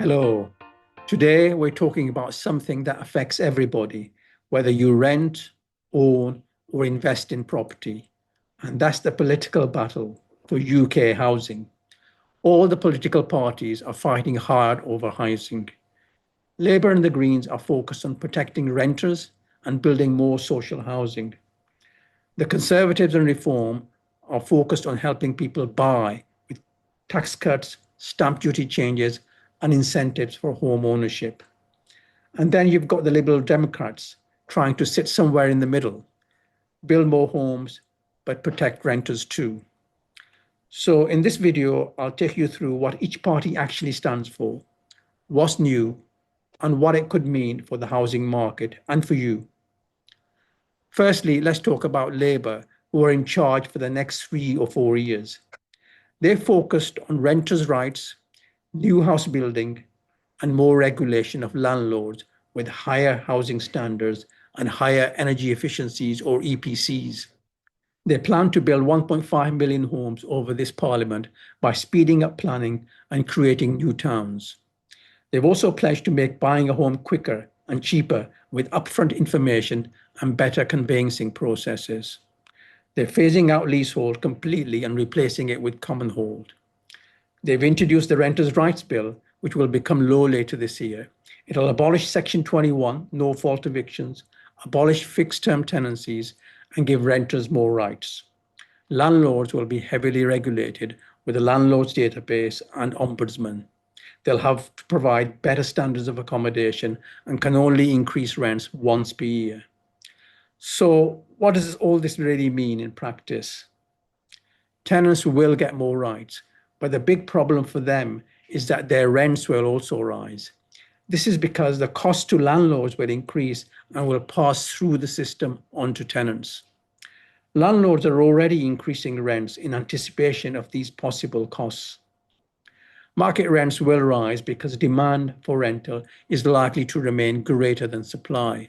Hello. Today we're talking about something that affects everybody, whether you rent, own, or invest in property. And that's the political battle for UK housing. All the political parties are fighting hard over housing. Labour and the Greens are focused on protecting renters and building more social housing. The Conservatives and Reform are focused on helping people buy with tax cuts, stamp duty changes, and incentives for home ownership. And then you've got the Liberal Democrats trying to sit somewhere in the middle, build more homes, but protect renters too. So in this video, I'll take you through what each party actually stands for, what's new, and what it could mean for the housing market and for you. Firstly, let's talk about Labour, who are in charge for the next 3 or 4 years. They're focused on renters' rights, new house building, and more regulation of landlords with higher housing standards and higher energy efficiencies or EPCs. They plan to build 1.5 million homes over this parliament by speeding up planning and creating new towns. They've also pledged to make buying a home quicker and cheaper with upfront information and better conveyancing processes. They're phasing out leasehold completely and replacing it with commonhold. They've introduced the Renters' Rights Bill, which will become law later this year. It'll abolish Section 21, no-fault evictions, abolish fixed-term tenancies, and give renters more rights. Landlords will be heavily regulated with a landlords database and Ombudsman. They'll have to provide better standards of accommodation and can only increase rents once per year. So what does all this really mean in practice? Tenants will get more rights, but the big problem for them is that their rents will also rise. This is because the cost to landlords will increase and will pass through the system onto tenants. Landlords are already increasing rents in anticipation of these possible costs. Market rents will rise because demand for rental is likely to remain greater than supply.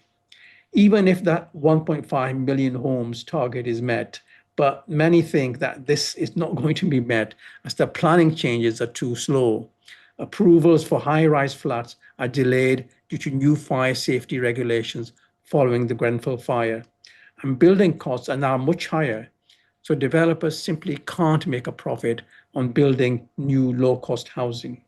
Even if that 1.5 million homes target is met, but many think that this is not going to be met as the planning changes are too slow. Approvals for high-rise flats are delayed due to new fire safety regulations following the Grenfell fire, and building costs are now much higher, so developers simply can't make a profit on building new low-cost housing.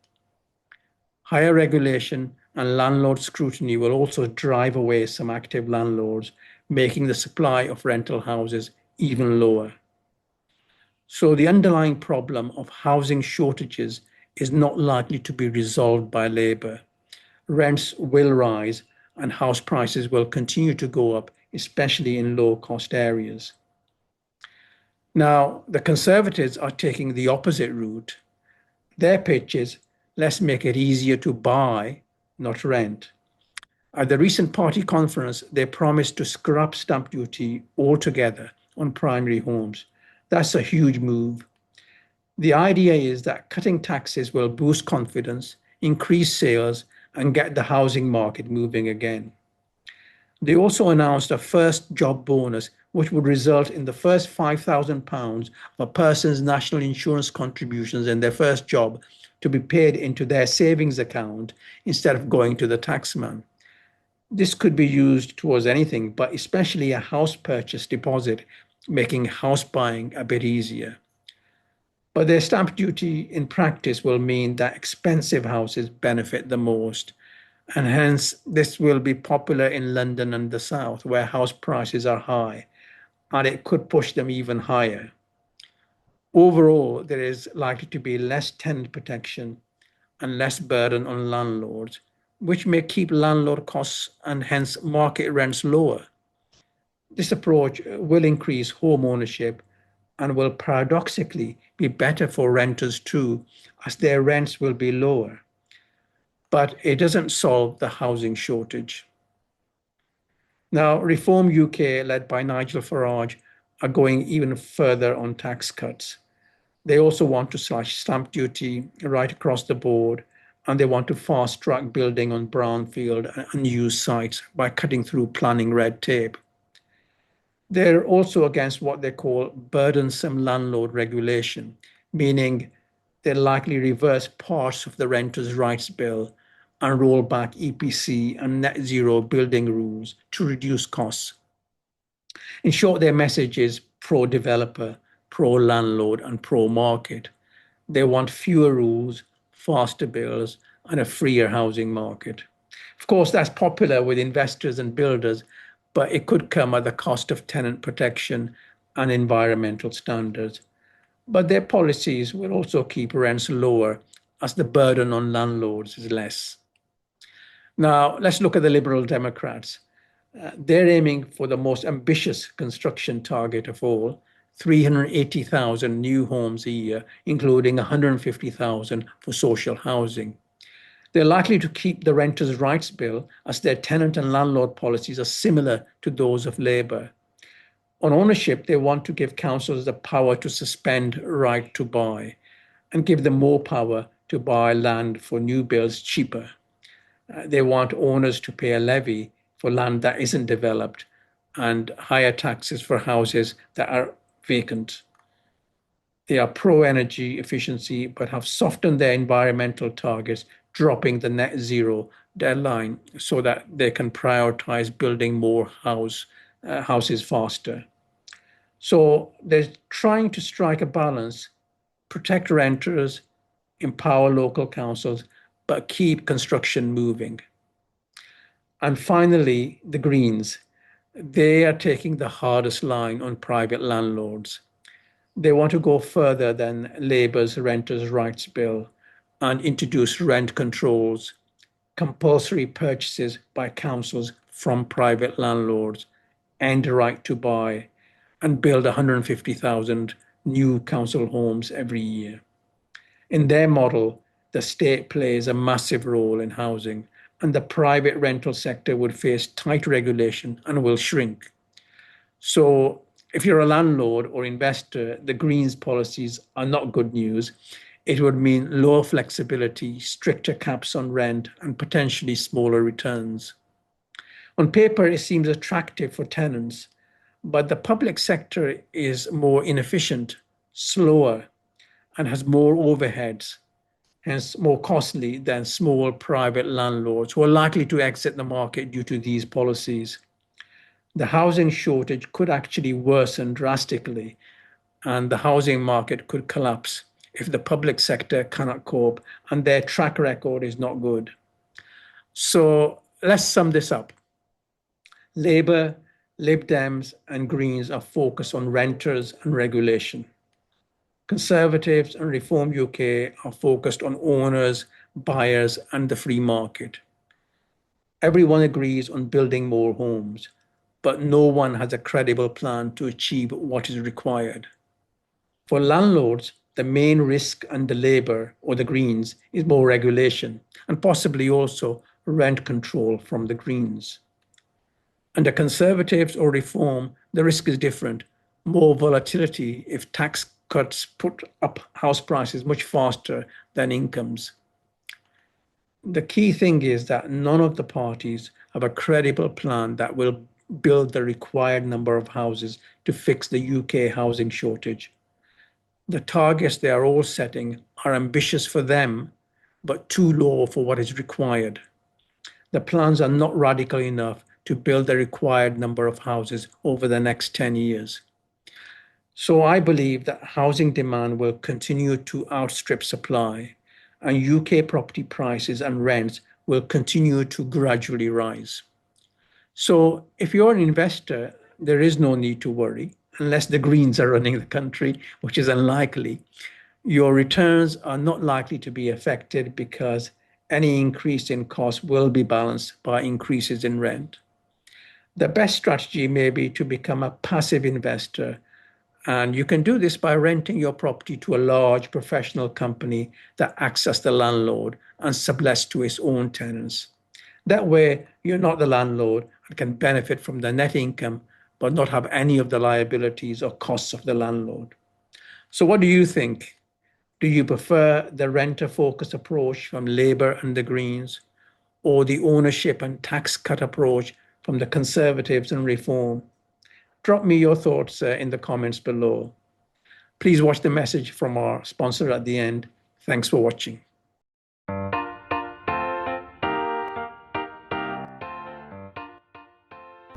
Higher regulation and landlord scrutiny will also drive away some active landlords, making the supply of rental houses even lower. So the underlying problem of housing shortages is not likely to be resolved by Labour. Rents will rise and house prices will continue to go up, especially in low-cost areas. Now, the Conservatives are taking the opposite route. Their pitch is, let's make it easier to buy, not rent. At the recent party conference, they promised to scrap stamp duty altogether on primary homes. That's a huge move. The idea is that cutting taxes will boost confidence, increase sales, and get the housing market moving again. They also announced a first job bonus, which would result in the first £5,000 of a person's national insurance contributions in their first job to be paid into their savings account instead of going to the taxman. This could be used towards anything, but especially a house purchase deposit, making house buying a bit easier. But their stamp duty in practice will mean that expensive houses benefit the most. And hence, this will be popular in London and the South, where house prices are high, and it could push them even higher. Overall, there is likely to be less tenant protection and less burden on landlords, which may keep landlord costs and hence market rents lower. This approach will increase home ownership and will paradoxically be better for renters too, as their rents will be lower. But it doesn't solve the housing shortage. Now, Reform UK, led by Nigel Farage, are going even further on tax cuts. They also want to slash stamp duty right across the board, and they want to fast-track building on brownfield and unused sites by cutting through planning red tape. They're also against what they call burdensome landlord regulation, meaning they'll likely reverse parts of the Renters' Rights Bill and roll back EPC and net zero building rules to reduce costs. In short, their message is pro-developer, pro-landlord, and pro-market. They want fewer rules, faster bills, and a freer housing market. Of course, that's popular with investors and builders, but it could come at the cost of tenant protection and environmental standards. But their policies will also keep rents lower as the burden on landlords is less. Now, let's look at the Liberal Democrats. They're aiming for the most ambitious construction target of all, 380,000 new homes a year, including 150,000 for social housing. They're likely to keep the Renters' Rights Bill as their tenant and landlord policies are similar to those of Labour. On ownership, they want to give councils the power to suspend right to buy and give them more power to buy land for new builds cheaper. They want owners to pay a levy for land that isn't developed and higher taxes for houses that are vacant. They are pro-energy efficiency but have softened their environmental targets, dropping the net zero deadline so that they can prioritise building more houses faster. So they're trying to strike a balance, protect renters, empower local councils, but keep construction moving. And finally, the Greens. They are taking the hardest line on private landlords. They want to go further than Labour's Renters' Rights Bill and introduce rent controls, compulsory purchases by councils from private landlords, and a right to buy, and build 150,000 new council homes every year. In their model, the state plays a massive role in housing, and the private rental sector would face tight regulation and will shrink. So, if you're a landlord or investor, the Greens policies are not good news. It would mean lower flexibility, stricter caps on rent, and potentially smaller returns. On paper, it seems attractive for tenants, but the public sector is more inefficient, slower, and has more overheads, hence more costly than small private landlords who are likely to exit the market due to these policies. The housing shortage could actually worsen drastically, and the housing market could collapse if the public sector cannot cope, and their track record is not good. So let's sum this up. Labour, Lib Dems, and Greens are focused on renters and regulation. Conservatives and Reform UK are focused on owners, buyers, and the free market. Everyone agrees on building more homes, but no one has a credible plan to achieve what is required. For landlords, the main risk under Labour or the Greens is more regulation and possibly also rent control from the Greens. Under Conservatives or Reform, the risk is different. More volatility if tax cuts put up house prices much faster than incomes. The key thing is that none of the parties have a credible plan that will build the required number of houses to fix the UK housing shortage. The targets they are all setting are ambitious for them, but too low for what is required. The plans are not radical enough to build the required number of houses over the next 10 years. So I believe that housing demand will continue to outstrip supply, and UK property prices and rents will continue to gradually rise. So if you're an investor, there is no need to worry, unless the Greens are running the country, which is unlikely. Your returns are not likely to be affected because any increase in cost will be balanced by increases in rent. The best strategy may be to become a passive investor, and you can do this by renting your property to a large professional company that acts as the landlord and sublets to its own tenants. That way, you're not the landlord and can benefit from the net income, but not have any of the liabilities or costs of the landlord. So what do you think? Do you prefer the renter-focused approach from Labour and the Greens, or the ownership and tax cut approach from the Conservatives and Reform? Drop me your thoughts in the comments below. Please watch the message from our sponsor at the end. Thanks for watching.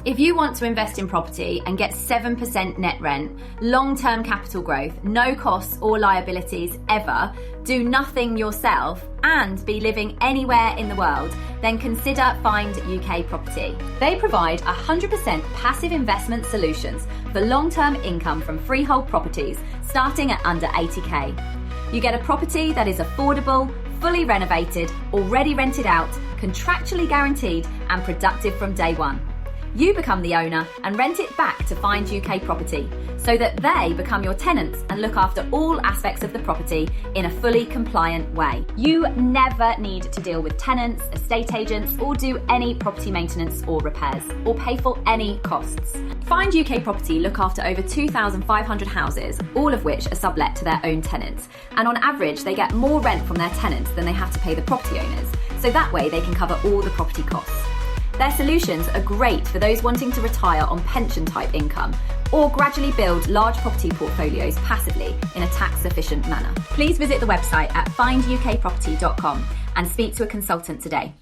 If you want to invest in property and get 7% net rent, long-term capital growth, no costs or liabilities ever, do nothing yourself, and be living anywhere in the world, then consider Find UK Property. They provide 100% passive investment solutions for long-term income from freehold properties starting at under 80k. You get a property that is affordable, fully renovated, already rented out, contractually guaranteed and productive from day one. You become the owner and rent it back to Find UK Property so that they become your tenants and look after all aspects of the property in a fully compliant way. You never need to deal with tenants, estate agents, or do any property maintenance or repairs, or pay for any costs. Find UK Property look after over 2,500 houses, all of which are sublet to their own tenants. And on average, they get more rent from their tenants than they have to pay the property owners. So that way they can cover all the property costs. Their solutions are great for those wanting to retire on pension-type income or gradually build large property portfolios passively in a tax-efficient manner. Please visit the website at findukproperty.com and speak to a consultant today.